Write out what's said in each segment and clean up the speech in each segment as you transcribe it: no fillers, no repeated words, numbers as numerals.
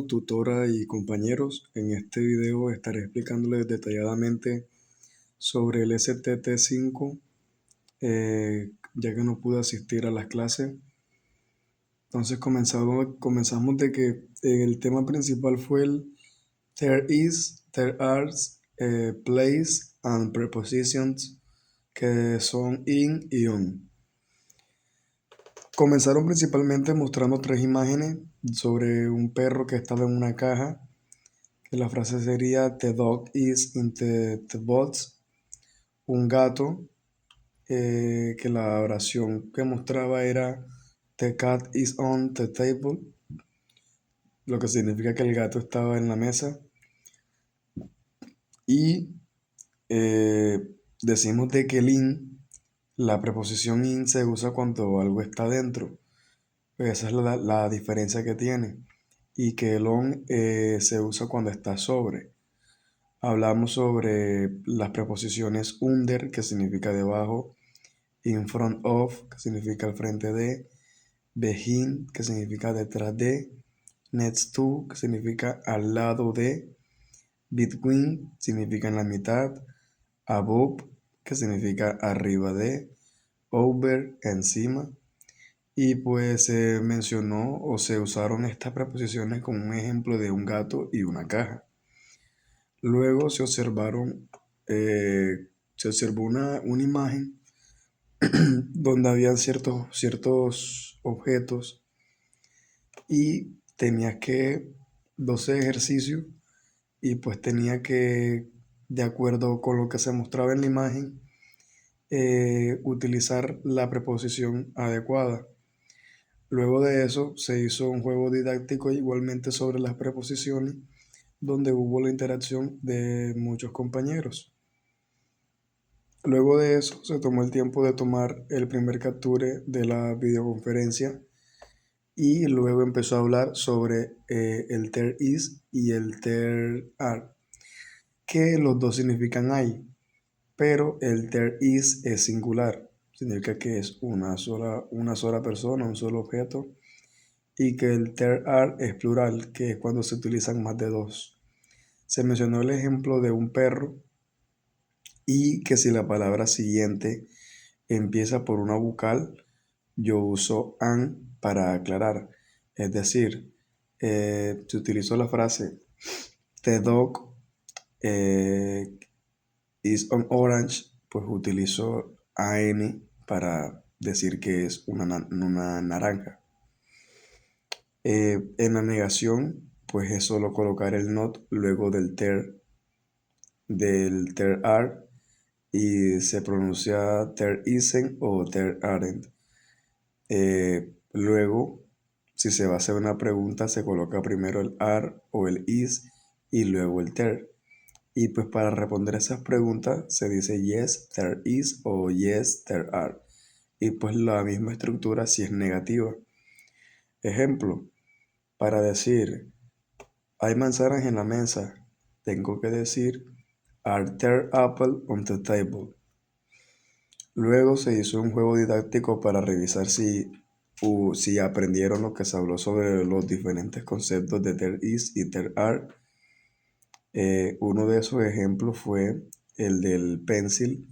tutora y compañeros. En este video estaré explicándoles detalladamente sobre el STT5, ya que no pude asistir a las clases. Entonces comenzamos de que el tema principal fue el there is, there are, place and prepositions, que son in y on. Comenzaron principalmente mostrando tres imágenes sobre un perro que estaba en una caja, que la frase sería The dog is in the box. Un gato, que la oración que mostraba era The cat is on the table, lo que significa que el gato estaba en la mesa. Y decimos de que el in, la preposición in se usa cuando algo está dentro. Esa es la diferencia que tiene. Y que el on se usa cuando está sobre. Hablamos sobre las preposiciones under, que significa debajo, in front of, que significa al frente de, behind, que significa detrás de, next to, que significa al lado de, between, significa en la mitad, above, que significa arriba de, over, encima. Y pues se mencionó o se usaron estas preposiciones como un ejemplo de un gato y una caja. Luego se observó una imagen donde habían ciertos objetos y tenías que 12 ejercicios y pues tenía que, de acuerdo con lo que se mostraba en la imagen, utilizar la preposición adecuada. Luego de eso se hizo un juego didáctico igualmente sobre las preposiciones, donde hubo la interacción de muchos compañeros. Luego de eso se tomó el tiempo de tomar el primer capture de la videoconferencia y luego empezó a hablar sobre el there is y el there are, que los dos significan hay, pero el there is es singular, significa que es una sola persona, un solo objeto, y que el there are es plural, que es cuando se utilizan más de dos. Se mencionó el ejemplo de un perro y que si la palabra siguiente empieza por una vocal, yo uso an para aclarar. Es decir, si utilizo la frase The dog is on orange, pues utilizo an para decir que es una naranja. En la negación, pues es solo colocar el not luego del there are, y se pronuncia there isn't o there aren't. Luego, si se va a hacer una pregunta, se coloca primero el are o el is y luego el there. Y pues para responder esas preguntas se dice yes, there is o yes, there are. Y pues la misma estructura si es negativa. Ejemplo, para decir hay manzanas en la mesa, tengo que decir are there apples on the table. Luego se hizo un juego didáctico para revisar si aprendieron lo que se habló sobre los diferentes conceptos de there is y there are. Uno de esos ejemplos fue el del pencil,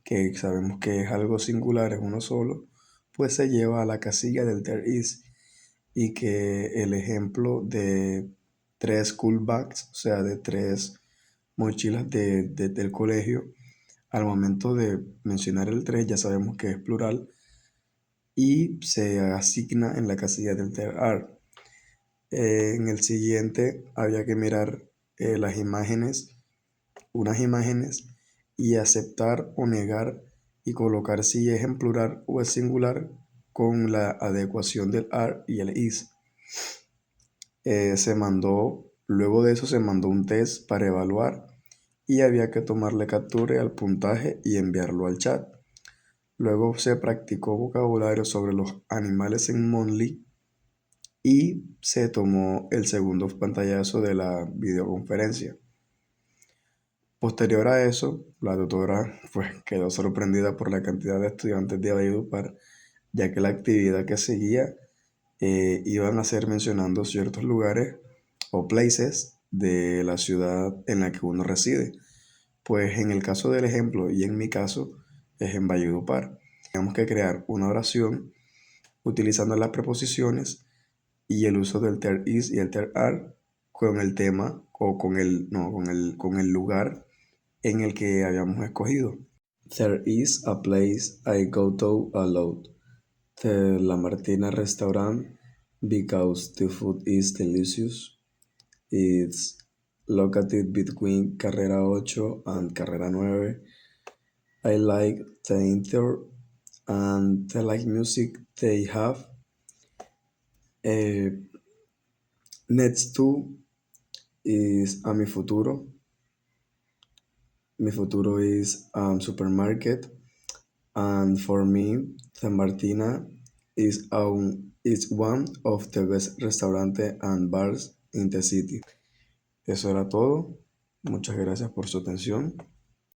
que sabemos que es algo singular, es uno solo, pues se lleva a la casilla del there is. Y que el ejemplo de 3 school bags, o sea, de 3 mochilas del colegio, al momento de mencionar el 3 ya sabemos que es plural y se asigna en la casilla del there are. En el siguiente había que mirar unas imágenes y aceptar o negar y colocar si es en plural o es singular con la adecuación del are y el is. Luego de eso se mandó un test para evaluar y había que tomarle captura al puntaje y enviarlo al chat. Luego se practicó vocabulario sobre los animales en Monly y se tomó el segundo pantallazo de la videoconferencia. Posterior a eso, la tutora pues quedó sorprendida por la cantidad de estudiantes de Valledupar, ya que la actividad que seguía iban a ser mencionando ciertos lugares o places de la ciudad en la que uno reside. Pues en el caso del ejemplo y en mi caso es en Valledupar. Tenemos que crear una oración utilizando las preposiciones y el uso del there is y el there are con el tema o con el, no, con el lugar en el que habíamos escogido. There is a place I go to a lot. The La Martina restaurant because the food is delicious. It's located between Carrera 8 and Carrera 9. I like the interior and the live music they have. Next to is a Mi Futuro. Mi Futuro is supermarket. And for me, the Martina is one of the best restaurants and bars in the city. Eso era todo. Muchas gracias por su atención.